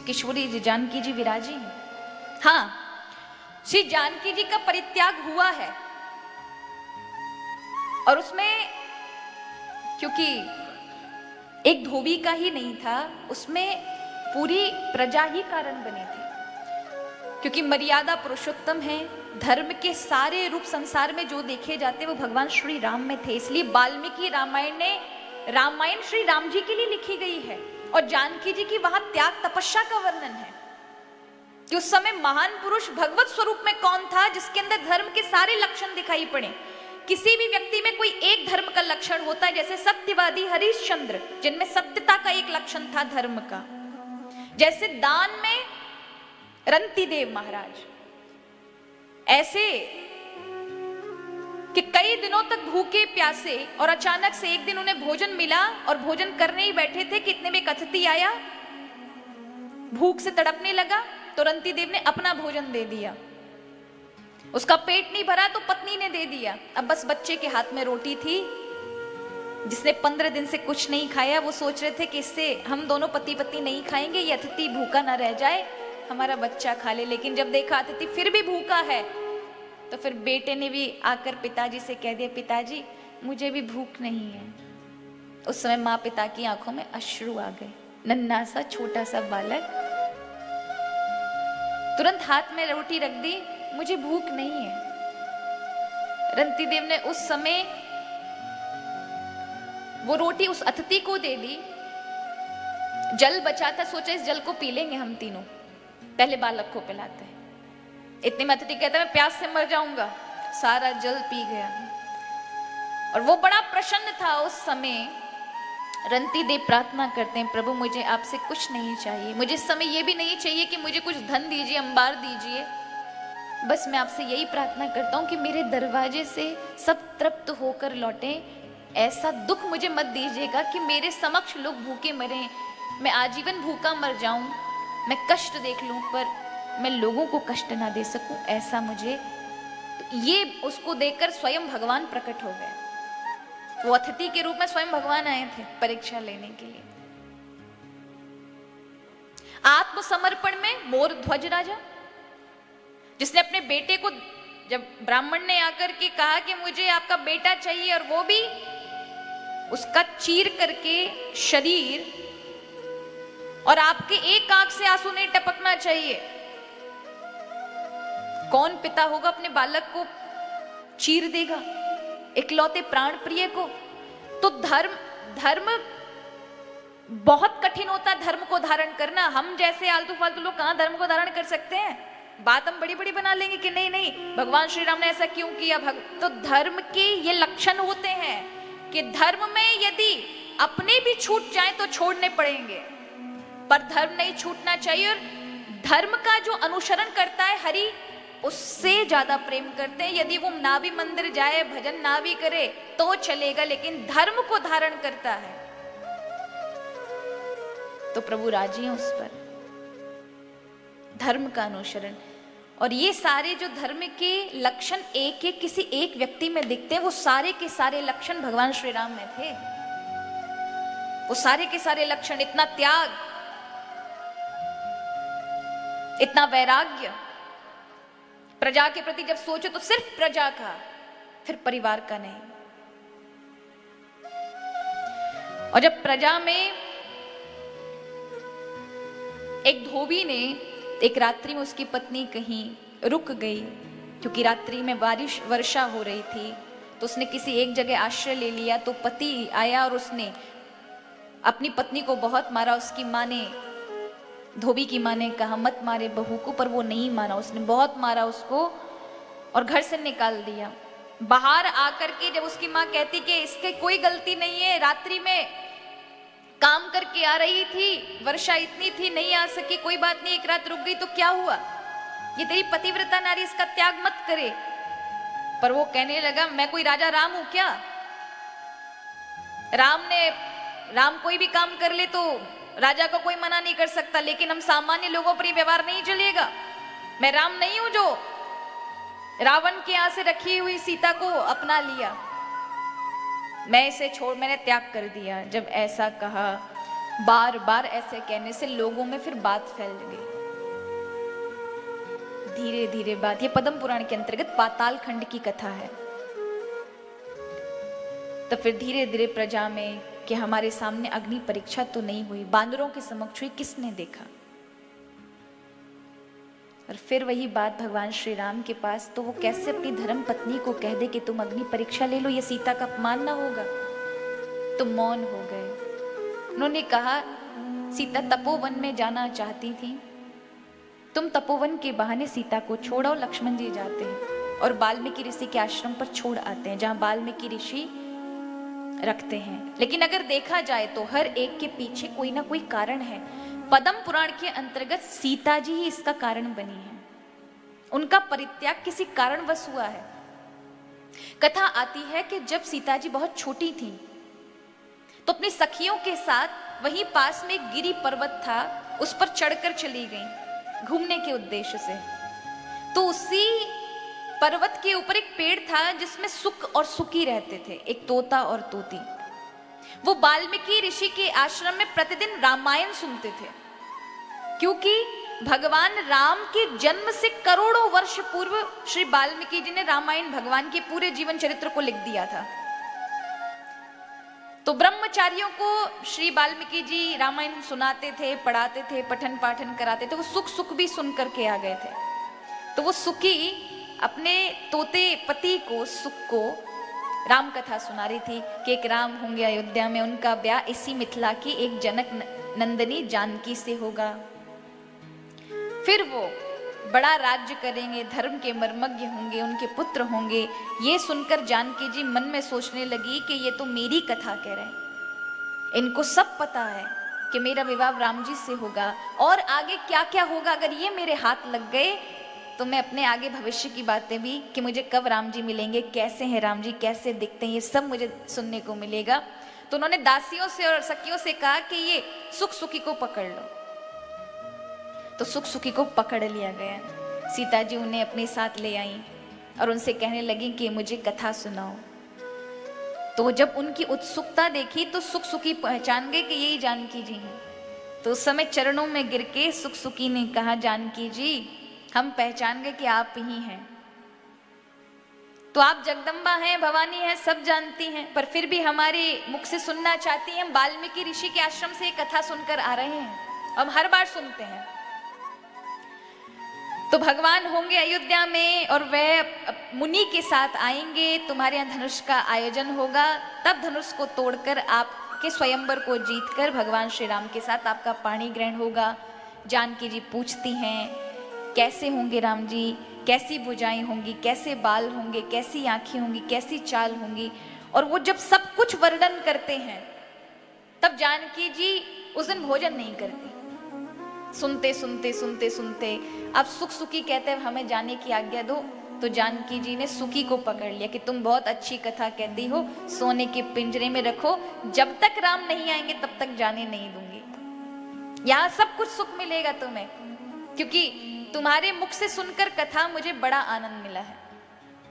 किशोरी जी जानकी जी विराजी हैं। हाँ, श्री जानकी जी का परित्याग हुआ है और उसमें क्योंकि एक धोबी का ही नहीं था, उसमें पूरी प्रजा ही कारण बनी थी। क्योंकि मर्यादा पुरुषोत्तम है, धर्म के सारे रूप संसार में जो देखे जाते वो भगवान श्री राम में थे। इसलिए वाल्मीकि रामायण श्री राम जी के लिए लिखी गई है। और जानकी जी की वहां त्याग तपस्या का वर्णन है कि उस समय महान पुरुष भगवत स्वरूप में कौन था जिसके अंदर धर्म के सारे लक्षण दिखाई पड़े। किसी भी व्यक्ति में कोई एक धर्म का लक्षण होता है, जैसे सत्यवादी हरिश्चंद्र जिनमें सत्यता का एक लक्षण था धर्म का, जैसे दान में रंतिदेव महाराज, ऐसे कि कई दिनों तक भूखे प्यासे और अचानक से एक दिन उन्हें भोजन मिला और भोजन करने ही बैठे थे कि इतने में एक अतिथि आया, भूख से तड़पने लगा तो रंतिदेव ने अपना भोजन दे दिया। उसका पेट नहीं भरा तो पत्नी ने दे दिया। अब बस बच्चे के हाथ में रोटी थी, जिसने 15 दिन से कुछ नहीं खाया। वो सोच रहे थे कि इससे हम दोनों पति पत्नी नहीं खाएंगे, ये अतिथि भूखा ना रह जाए, हमारा बच्चा खा ले। लेकिन जब देखा अतिथि फिर भी भूखा है तो फिर बेटे ने भी आकर पिताजी से कह दिया, पिताजी मुझे भी भूख नहीं है। उस समय माँ पिता की आंखों में अश्रु आ गए। नन्हा सा छोटा सा बालक तुरंत हाथ में रोटी रख दी, मुझे भूख नहीं है। रंतिदेव ने उस समय वो रोटी उस अतिथि को दे दी। जल बचा था, सोचा इस जल को पी लेंगे हम तीनों, पहले बालक को पिलाते हैं। इतने में अतिथि कहता है मैं प्यास से मर जाऊंगा, सारा जल पी गया। और वो बड़ा प्रसन्न था उस समय। रंतिदेव प्रार्थना करते हैं, प्रभु मुझे आपसे कुछ नहीं चाहिए, मुझे इस समय ये भी नहीं चाहिए कि मुझे कुछ धन दीजिए, अंबार दीजिए, बस मैं आपसे यही प्रार्थना करता हूँ कि मेरे दरवाजे से सब तृप्त होकर लौटे। ऐसा दुख मुझे मत दीजिएगा कि मेरे समक्ष लोग भूखे मरे, मैं आजीवन भूखा मर जाऊं, मैं कष्ट देख लूं पर मैं लोगों को कष्ट ना दे सकूं, ऐसा मुझे। तो ये उसको देखकर स्वयं भगवान प्रकट हो गए। वो अतिथि के रूप में स्वयं भगवान आए थे परीक्षा लेने के लिए। आत्मसमर्पण में मोर ध्वज राजा, जिसने अपने बेटे को, जब ब्राह्मण ने आकर के कहा कि मुझे आपका बेटा चाहिए, और वो भी उसका चीर करके शरीर, और आपके एक आंख से आंसू नहीं टपकना चाहिए। कौन पिता होगा अपने बालक को चीर देगा, इकलौते प्राण प्रिय को? तो धर्म बहुत कठिन होता है धर्म को धारण करना। हम जैसे आलतू फालतू लोग कहां धर्म को धारण कर सकते हैं? बात हम बड़ी बड़ी बना लेंगे कि नहीं नहीं भगवान श्री राम ने ऐसा क्यों किया। तो धर्म के ये लक्षण होते हैं कि धर्म में यदि अपने भी छूट जाए तो छोड़ने पड़ेंगे, पर धर्म नहीं छूटना चाहिए। और धर्म का जो अनुसरण करता है हरि उससे ज्यादा प्रेम करते हैं। यदि वो ना भी मंदिर जाए, भजन ना भी करे तो चलेगा, लेकिन धर्म को धारण करता है तो प्रभु राजी हैं उस पर। धर्म का अनुसरण, और ये सारे जो धर्म के लक्षण एक एक किसी एक व्यक्ति में दिखते हैं, वो सारे के सारे लक्षण भगवान श्री राम में थे। वो सारे के सारे लक्षण, इतना त्याग, इतना वैराग्य, प्रजा के प्रति जब सोचो तो सिर्फ प्रजा का, फिर परिवार का नहीं। और जब प्रजा में एक धोबी ने एक रात्रि में उसकी पत्नी कहीं रुक गई, क्योंकि रात्रि में बारिश वर्षा हो रही थी, तो उसने किसी एक जगह आश्रय ले लिया। तो पति आया और उसने अपनी पत्नी को बहुत मारा। उसकी माँ ने, धोबी की माँ ने कहा मत मारे बहू को, पर वो नहीं माना, उसने बहुत मारा उसको और घर से निकाल दिया। बाहर आकर के जब उसकी माँ कहती कि इसकी कोई गलती नहीं है, रात्रि में काम करके आ रही थी, वर्षा इतनी थी नहीं आ सकी, कोई बात नहीं, एक रात रुक गई तो क्या हुआ, ये तेरी पतिव्रता नारी, इसका त्याग मत करे। पर वो कहने लगा मैं कोई राजा राम हूं क्या? राम कोई भी काम कर ले तो राजा को कोई मना नहीं कर सकता, लेकिन हम सामान्य लोगों पर ये व्यवहार नहीं चलेगा। मैं राम नहीं हूं जो रावण के यहां से रखी हुई सीता को अपना लिया, मैं इसे छोड़, मैंने त्याग कर दिया। जब ऐसा कहा बार बार ऐसे कहने से लोगों में फिर बात फैल गई। धीरे धीरे बात, ये पद्म पुराण के अंतर्गत पाताल खंड की कथा है। तो फिर धीरे धीरे प्रजा में कि हमारे सामने अग्नि परीक्षा तो नहीं हुई, बांदरों के समक्ष हुई, किसने देखा। और फिर वही बात भगवान श्री राम के पास, तो वो कैसे अपनी धर्म पत्नी को कह दे कि तुम अग्नि परीक्षा ले लो, ये सीता का अपमान ना होगा। तो मौन हो गए। उन्होंने कहा सीता तपोवन में जाना चाहती थी, तुम तपोवन के बहाने सीता को छोड़ो। लक्ष्मण जी जाते हैं और वाल्मीकि ऋषि के आश्रम पर छोड़ आते हैं, जहां वाल्मीकि ऋषि रखते हैं। लेकिन अगर देखा जाए तो हर एक के पीछे कोई ना कोई कारण है। पद्म पुराण के अंतर्गत सीता जी ही इसका कारण बनी है। उनका परित्याग किसी कारणवश हुआ है। कथा आती है कि जब सीता जी बहुत छोटी थी तो अपनी सखियों के साथ वहीं पास में एक गिरी पर्वत था, उस पर चढ़कर चली गई घूमने के उद्देश्य से। तो उसी पर्वत के ऊपर एक पेड़ था जिसमें सुक और सुकी रहते थे, एक तोता और तोती। वो वाल्मीकि ऋषि के आश्रम में प्रतिदिन रामायण सुनते थे, क्योंकि भगवान राम के जन्म से करोड़ों वर्ष पूर्व श्री वाल्मीकि जी ने रामायण, भगवान के पूरे जीवन चरित्र को लिख दिया था। तो ब्रह्मचारियों को श्री वाल्मीकि जी रामायण सुनाते थे, पढ़ाते थे, पठन पाठन कराते थे। वो सुख सुख भी सुन करके आ गए थे। तो वो सुकी अपने तोते पति को, सुख को राम कथा सुना रही थी कि एक राम होंगे अयोध्या में, उनका ब्याह इसी मिथिला की एक जनक नंदनी जानकी से होगा। फिर वो बड़ा राज्य करेंगे, धर्म के मर्मज्ञ होंगे, उनके पुत्र होंगे। ये सुनकर जानकी जी मन में सोचने लगी कि ये तो मेरी कथा कह रहे हैं, इनको सब पता है कि मेरा विवाह राम जी से होगा, और आगे क्या क्या होगा अगर ये मेरे हाथ लग गए तो मैं अपने आगे भविष्य की बातें भी, कि मुझे कब राम जी मिलेंगे, कैसे हैं राम जी, कैसे दिखते हैं, ये सब मुझे सुनने को मिलेगा। तो उन्होंने दासियों से और सखियों से कहा कि ये सुख सुखी को पकड़ लो। तो सुख सुखी को पकड़ लिया गया। सीता जी उन्हें अपने साथ ले आई और उनसे कहने लगी कि मुझे कथा सुनाओ। तो जब उनकी उत्सुकता देखी तो सुख सुखी पहचान गए कि यही जानकी जी हैं। तो उस समय चरणों में गिर के सुख सुखी ने कहा, जानकी जी हम पहचान गए कि आप ही हैं। तो आप जगदम्बा हैं, भवानी हैं, सब जानती हैं, पर फिर भी हमारे मुख से सुनना चाहती हैं। हम वाल्मीकि ऋषि के आश्रम से कथा सुनकर आ रहे हैं, हम हर बार सुनते हैं। तो भगवान होंगे अयोध्या में और वह मुनि के साथ आएंगे, तुम्हारे यहाँ धनुष का आयोजन होगा, तब धनुष को तोड़कर आपके स्वयंवर को जीतकर भगवान श्री राम के साथ आपका पाणी ग्रहण होगा। जानकी जी पूछती हैं कैसे होंगे राम जी, कैसी भुजाएं होंगी, कैसे बाल होंगे, कैसी आंखें होंगी, कैसी चाल होंगी। और वो जब सब कुछ वर्णन करते हैं तब जानकी जी उस दिन भोजन नहीं करती। सुनते सुनते सुनते सुनते अब सुख सुखी कहते हैं हमें जाने की आज्ञा दो। तो जानकी जी ने सुखी को पकड़ लिया कि तुम बहुत अच्छी कथा कहती हो, सोने के पिंजरे में रखो, जब तक राम नहीं आएंगे तब तक जाने नहीं दूंगी। यहाँ सब कुछ सुख मिलेगा तुम्हें, क्योंकि तुम्हारे मुख से सुनकर कथा मुझे बड़ा आनंद मिला है।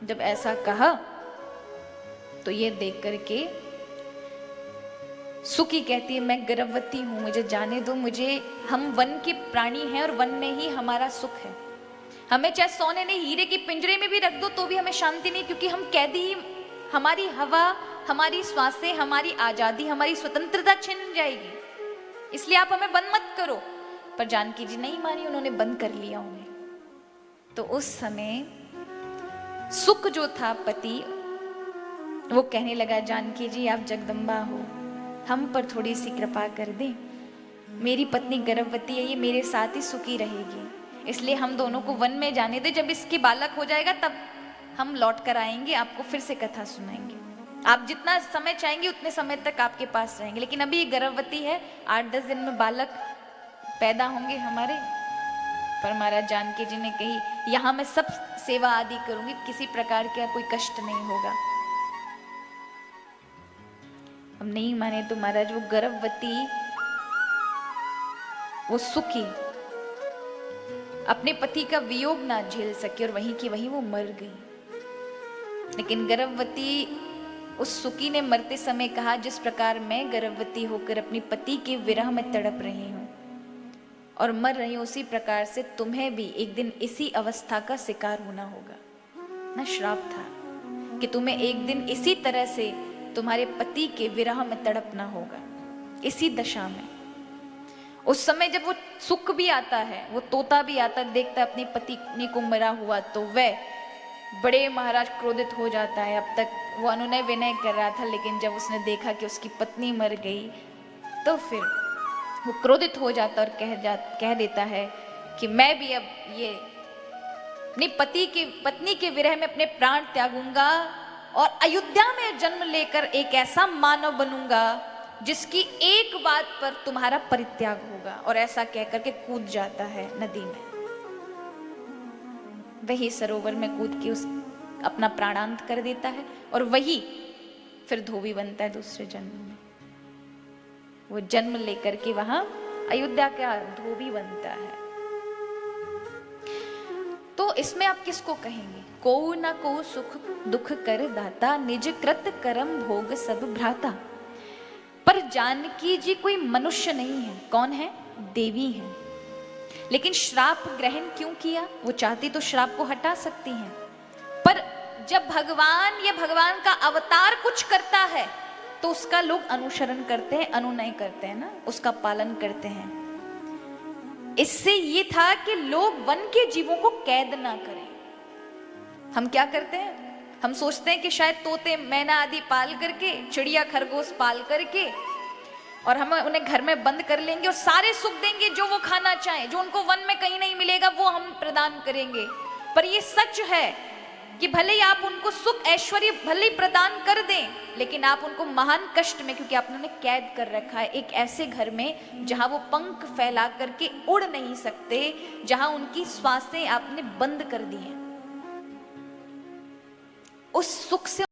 जब ऐसा कहा तो ये देख करके सुखी कहती है मैं गर्भवती हूं, मुझे जाने दो, मुझे, हम वन के प्राणी हैं और वन में ही हमारा सुख है। हमें चाहे सोने ने हीरे की पिंजरे में भी रख दो तो भी हमें शांति नहीं, क्योंकि हम कैदी, हमारी हवा, हमारी श्वासें, हमारी आजादी, हमारी स्वतंत्रता छिन जाएगी, इसलिए आप हमें बंद मत करो। पर जानकी जी नहीं मानी, उन्होंने बंद कर लिया उन्हें। तो उस समय सुख जो था पति, वो कहने लगा जानकी जी आप जगदम्बा हो, हम पर थोड़ी सी कृपा कर दें, मेरी पत्नी गर्भवती है, ये मेरे साथ ही सुखी रहेगी, इसलिए हम दोनों को वन में जाने दे, जब इसकी बालक हो जाएगा तब हम लौट कर आएंगे, आपको फिर से कथा सुनाएंगे, आप जितना समय चाहेंगे उतने समय तक आपके पास रहेंगे, लेकिन अभी ये गर्भवती है, 8-10 दिन में बालक पैदा होंगे हमारे। पर महाराज जानकी जी ने कही यहां मैं सब सेवा आदि करूंगी, किसी प्रकार का कोई कष्ट नहीं होगा। हम नहीं माने तो महाराज वो गर्भवती, वो सुखी अपने पति का वियोग ना झेल सके और वहीं की वहीं वो मर गई। लेकिन गर्भवती उस सुकी ने मरते समय कहा, जिस प्रकार मैं गर्भवती होकर अपनी पति के विरह में तड़प रही हूं और मर रही हूं, उसी प्रकार से तुम्हें भी एक दिन इसी अवस्था का शिकार होना होगा। ना श्राप था कि तुम्हें एक दिन इसी तरह से तुम्हारे पति के विरह में तड़पना होगा, इसी दशा में। उस समय जब वो सुख भी आता है, वो तोता भी आता देखता अपनी पत्नी को मरा हुआ, तो वह बड़े महाराज क्रोधित हो जाता है। अब तक वो अनुनय विनय कर रहा था, लेकिन जब उसने देखा कि उसकी पत्नी मर गई तो फिर वो क्रोधित हो जाता और कह देता है कि मैं भी अब ये अपनी पत्नी के विरह में अपने प्राण त्यागूंगा और अयोध्या में जन्म लेकर एक ऐसा मानव बनूंगा जिसकी एक बात पर तुम्हारा परित्याग होगा। और ऐसा कहकर के कूद जाता है नदी में, वही सरोवर में कूद के उस अपना प्राणांत कर देता है और वही फिर धोबी बनता है दूसरे जन्म में। वो जन्म लेकर के वहां अयोध्या का धोबी बनता है। तो इसमें आप किसको कहेंगे? को ना को सुख दुख कर दाता, निज कृत कर्म भोग सब भ्राता। पर जानकी जी कोई मनुष्य नहीं है। कौन है? देवी है। लेकिन श्राप ग्रहण क्यों किया? वो चाहती तो श्राप को हटा सकती हैं, पर जब भगवान या भगवान का अवतार कुछ करता है तो उसका लोग अनुसरण करते हैं, अनुनय करते हैं ना, उसका पालन करते हैं। इससे ये था कि लोग वन के जीवों को कैद ना करें। हम क्या करते हैं? हम सोचते हैं कि शायद तोते मैना आदि पाल करके, चिड़िया खरगोश पाल करके, और हम उन्हें घर में बंद कर लेंगे और सारे सुख देंगे जो वो खाना चाहे, जो उनको वन में कहीं नहीं मिलेगा वो हम प्रदान करेंगे। पर ये सच है कि भले ही आप उनको सुख ऐश्वर्य भले ही प्रदान कर दें, लेकिन आप उनको महान कष्ट में, क्योंकि आपने उन्हें कैद कर रखा है एक ऐसे घर में जहां वो पंख फैला करके उड़ नहीं सकते, जहां उनकी श्वासें आपने बंद कर दी हैं। उस सुख से